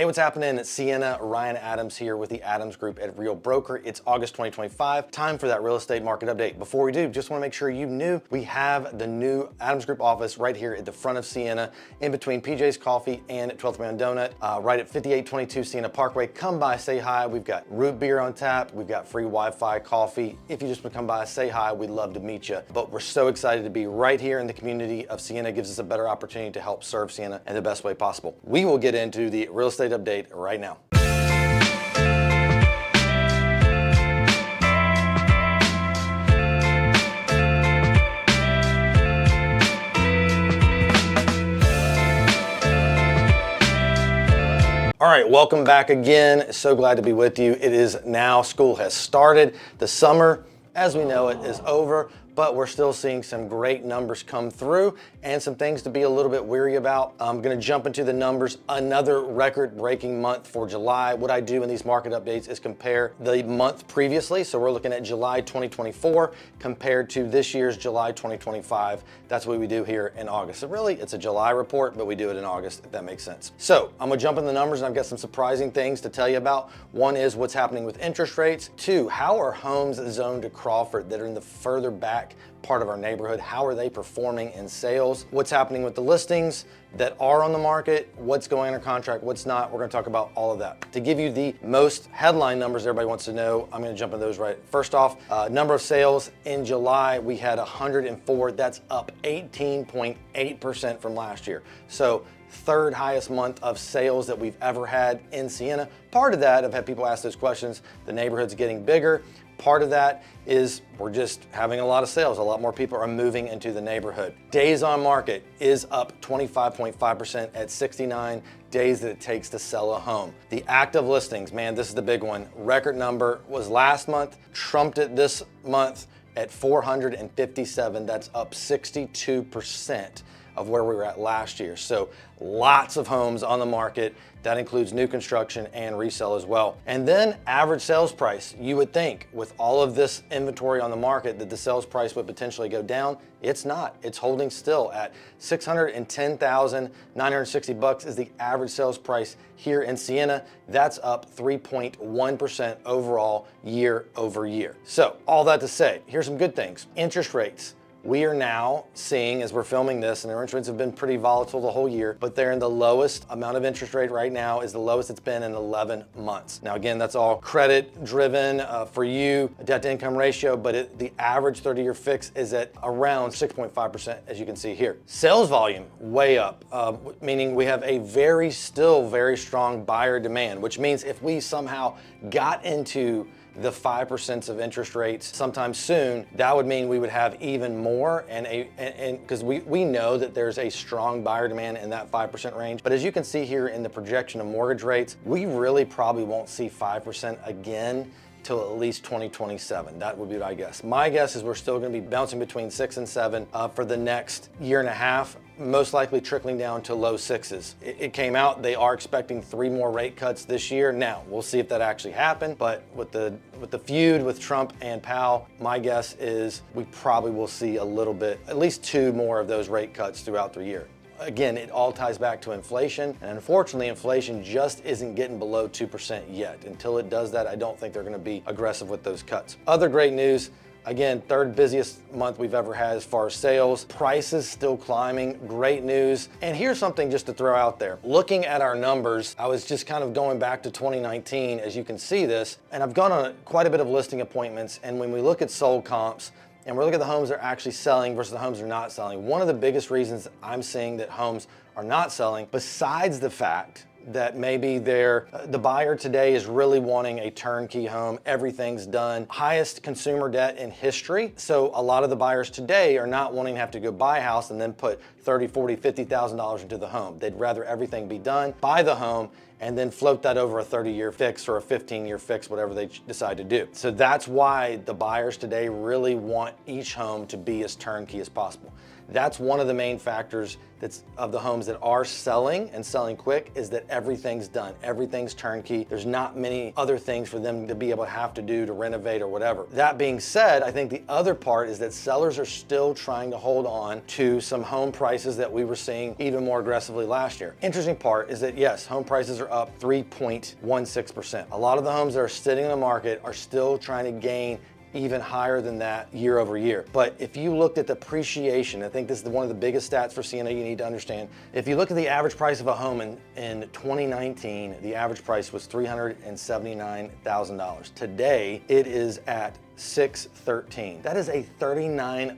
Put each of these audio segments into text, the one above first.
Hey, what's happening? It's Sienna, Ryan Adams here with the Adams Group at Real Broker. It's August 2025, time for that real estate market update. Before we do, just want to make sure you knew we have the new Adams Group office right here at the front of Sienna, in between PJ's Coffee and 12th Man Donut, right at 5822 Sienna Parkway. Come by, say hi. We've got root beer on tap. We've got free Wi-Fi, coffee. If you just want to come by, say hi. We'd love to meet you. But we're so excited to be right here in the community of Sienna. It gives us a better opportunity to help serve Sienna in the best way possible. We will get into the real estate update right now. All right, welcome back again. So glad to be with you. It is now, school has started. The summer, as we know it, is over, but we're still seeing some great numbers come through and some things to be a little bit weary about. I'm gonna jump into the numbers. Another record-breaking month for July. What I do in these market updates is compare the month previously. So we're looking at July 2024 compared to this year's July 2025. That's what we do here in August. So really, it's a July report, but we do it in August, if that makes sense. So I'm gonna jump in the numbers, and I've got some surprising things to tell you about. One is what's happening with interest rates. Two, how are homes zoned to Crawford that are in the further back part of our neighborhood? How are they performing in sales? What's happening with the listings that are on the market? What's going under contract? What's not? We're going to talk about all of that. To give you the most headline numbers everybody wants to know, I'm going to jump into those right. First off, number of sales in July, we had 104. That's up 18.8% from last year. So third highest month of sales that we've ever had in Sienna. Part of that, I've had people ask those questions, the neighborhood's getting bigger. Part of that is we're just having a lot of sales. A lot more people are moving into the neighborhood. Days on market is up 25.5% at 69 days that it takes to sell a home. The active listings, man, this is the big one. Record number was last month, trumped it this month at 457. That's up 62% of where we were at last year. So lots of homes on the market. That includes new construction and resale as well. And then average sales price. You would think with all of this inventory on the market that the sales price would potentially go down. It's not. It's holding still at $610,960 is the average sales price here in Sienna. That's up 3.1% overall year over year. So all that to say, here's some good things. Interest rates. We are now seeing, as we're filming this, and our interest rates have been pretty volatile the whole year, but they're in the lowest amount of interest rate right now, is the lowest it's been in 11 months. Now again, that's all credit driven for you, debt to income ratio, but the average 30-year fix is at around 6.5%, as you can see here. Sales volume, way up, meaning we have a still very strong buyer demand, which means if we somehow got into the 5% of interest rates sometime soon, that would mean we would have even more, and because we know that there's a strong buyer demand in that 5% range. But as you can see here in the projection of mortgage rates, we really probably won't see 5% again till at least 2027. That would be what I guess. My guess is we're still going to be bouncing between 6 and 7 for the next year and a half, most likely trickling down to low 6s. It came out, they are expecting 3 more rate cuts this year. Now, we'll see if that actually happened, but with the feud with Trump and Powell, my guess is we probably will see a little bit, at least 2 more of those rate cuts throughout the year. Again, it all ties back to inflation, and unfortunately, inflation just isn't getting below 2% yet. Until it does that, I don't think they're going to be aggressive with those cuts. Other great news, again, third busiest month we've ever had as far as sales. Prices still climbing, great news. And here's something just to throw out there. Looking at our numbers, I was just kind of going back to 2019, as you can see this, and I've gone on quite a bit of listing appointments, and when we look at sold comps, and we're looking at the homes that are actually selling versus the homes that are not selling, one of the biggest reasons I'm seeing that homes are not selling, besides the fact that maybe the buyer today is really wanting a turnkey home, everything's done, highest consumer debt in history. So a lot of the buyers today are not wanting to have to go buy a house and then put $30,000, $40,000, $50,000 into the home. They'd rather everything be done, buy the home, and then float that over a 30-year fix or a 15-year fix, whatever they decide to do. So that's why the buyers today really want each home to be as turnkey as possible. That's one of the main factors that's of the homes that are selling and selling quick, is that everything's done. Everything's turnkey. There's not many other things for them to be able to have to do to renovate or whatever. That being said, I think the other part is that sellers are still trying to hold on to some home prices that we were seeing even more aggressively last year. Interesting part is that yes, home prices are up 3.16%. A lot of the homes that are sitting in the market are still trying to gain even higher than that year over year. But if you looked at the appreciation, I think this is one of the biggest stats for Sienna you need to understand. If you look at the average price of a home in 2019, the average price was $379,000. Today, it is at $613,000. That is a 39%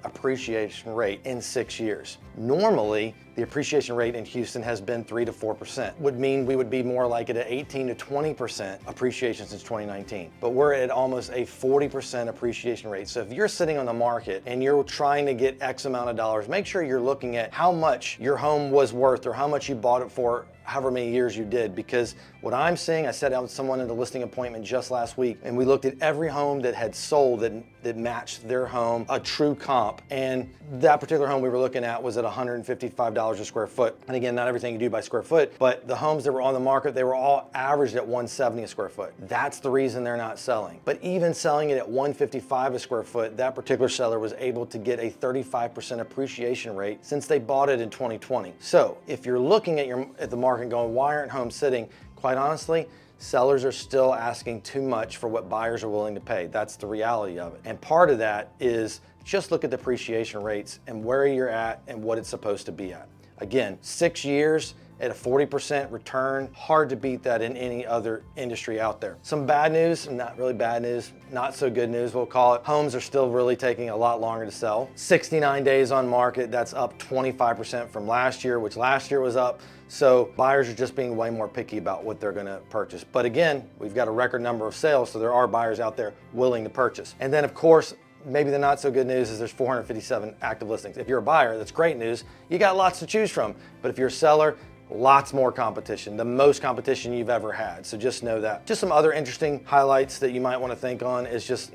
appreciation rate in 6 years. Normally, the appreciation rate in Houston has been 3 to 4%. Would mean we would be more like at an 18 to 20% appreciation since 2019. But we're at almost a 40% appreciation rate. So if you're sitting on the market and you're trying to get X amount of dollars, make sure you're looking at how much your home was worth or how much you bought it for however many years you did. Because what I'm seeing, I sat down with someone in the listing appointment just last week, and we looked at every home that had sold that matched their home, a true comp. And that particular home we were looking at was at $155 a square foot. And again, not everything you do by square foot, but the homes that were on the market, they were all averaged at $170 a square foot. That's the reason they're not selling. But even selling it at $155 a square foot, that particular seller was able to get a 35% appreciation rate since they bought it in 2020. So if you're looking at the market going, why aren't homes sitting? Quite honestly, sellers are still asking too much for what buyers are willing to pay. That's the reality of it. And part of that is just look at the appreciation rates and where you're at and what it's supposed to be at. Again, 6 years at a 40% return, hard to beat that in any other industry out there. Some bad news, not really bad news, not so good news, we'll call it. Homes are still really taking a lot longer to sell. 69 days on market, that's up 25% from last year, which last year was up. So buyers are just being way more picky about what they're gonna purchase. But again, we've got a record number of sales, so there are buyers out there willing to purchase. And then of course, maybe the not so good news is there's 457 active listings. If you're a buyer, that's great news. You got lots to choose from. But if you're a seller, lots more competition, the most competition you've ever had. So just know that. Just some other interesting highlights that you might want to think on is just,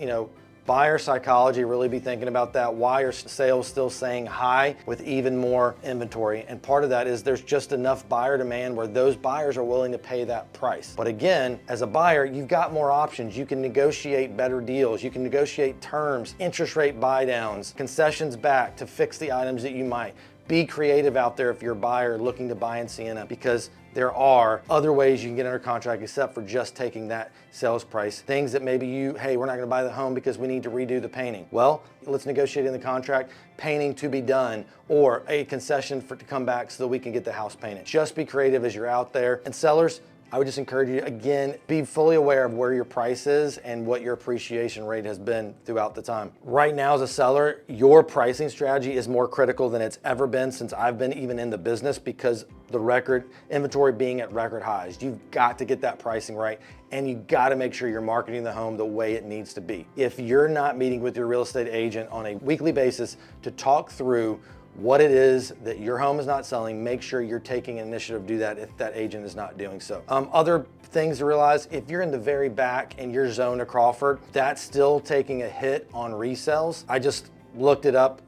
buyer psychology, really be thinking about that. Why are sales still staying high with even more inventory? And part of that is there's just enough buyer demand where those buyers are willing to pay that price. But again, as a buyer, you've got more options. You can negotiate better deals. You can negotiate terms, interest rate buy downs, concessions back to fix the items that you might. Be creative out there if you're a buyer looking to buy in Sienna, because there are other ways you can get under contract except for just taking that sales price. Things that maybe hey, we're not gonna buy the home because we need to redo the painting. Well, let's negotiate in the contract, painting to be done, or a concession to come back so that we can get the house painted. Just be creative as you're out there. And sellers, I would just encourage you, again, be fully aware of where your price is and what your appreciation rate has been throughout the time. Right now as a seller, your pricing strategy is more critical than it's ever been since I've been even in the business, because the record inventory being at record highs. You've got to get that pricing right, and you got to make sure you're marketing the home the way it needs to be. If you're not meeting with your real estate agent on a weekly basis to talk through what it is that your home is not selling, make sure you're taking initiative to do that if that agent is not doing so. Other things to realize, if you're in the very back and you're zoned to Crawford, that's still taking a hit on resales. I just looked it up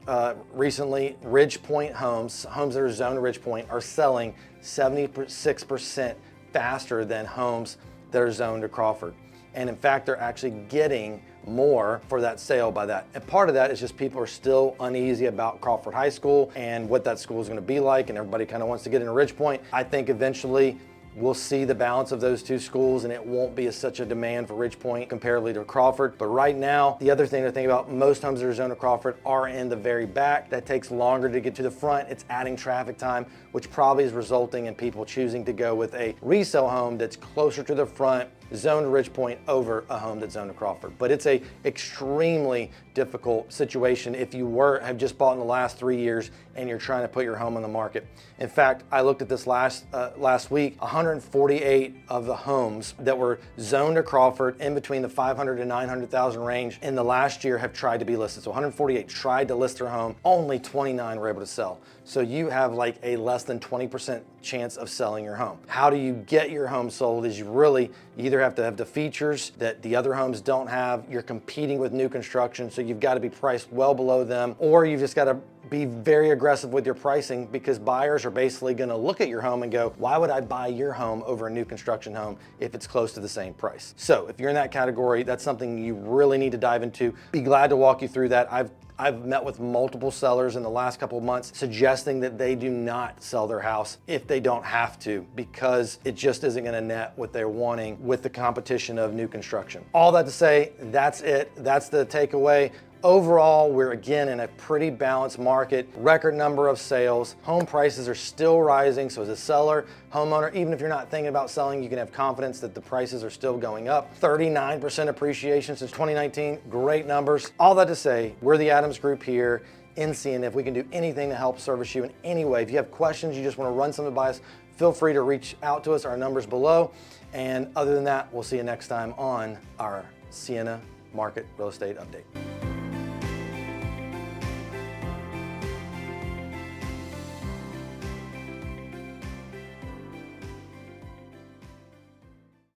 recently. Ridge Point homes that are zoned to Ridge Point, are selling 76% faster than homes that are zoned to Crawford. And in fact, they're actually getting more for that sale by that. And part of that is just people are still uneasy about Crawford High School and what that school is going to be like, and everybody kind of wants to get into Ridge Point. I think eventually we'll see the balance of those two schools, and it won't be such a demand for Ridge Point comparatively to Crawford. But right now, the other thing to think about, most homes that are zoned to Crawford are in the very back. That takes longer to get to the front. It's adding traffic time, which probably is resulting in people choosing to go with a resale home that's closer to the front, zoned to Ridge Point, over a home that's zoned to Crawford. But it's a extremely difficult situation if you have just bought in the last 3 years and you're trying to put your home on the market. In fact, I looked at this last week. 148 of the homes that were zoned to Crawford in between the 500 and 900,000 range in the last year have tried to be listed. So 148 tried to list their home. Only 29 were able to sell. So you have like a less than 20% chance of selling your home. How do you get your home sold is you either have to have the features that the other homes don't have. You're competing with new construction, so you've got to be priced well below them, or you've just got to be very aggressive with your pricing, because buyers are basically gonna look at your home and go, why would I buy your home over a new construction home if it's close to the same price? So if you're in that category, that's something you really need to dive into. Be glad to walk you through that. I've met with multiple sellers in the last couple of months suggesting that they do not sell their house if they don't have to, because it just isn't gonna net what they're wanting with the competition of new construction. All that to say, that's it. That's the takeaway. Overall, we're again in a pretty balanced market, record number of sales, home prices are still rising. So as a seller, homeowner, even if you're not thinking about selling, you can have confidence that the prices are still going up. 39% appreciation since 2019, great numbers. All that to say, we're the Adams Group here in Sienna. If we can do anything to help service you in any way, if you have questions, you just wanna run something by us, feel free to reach out to us, our number's below. And other than that, we'll see you next time on our Sienna Market Real Estate Update.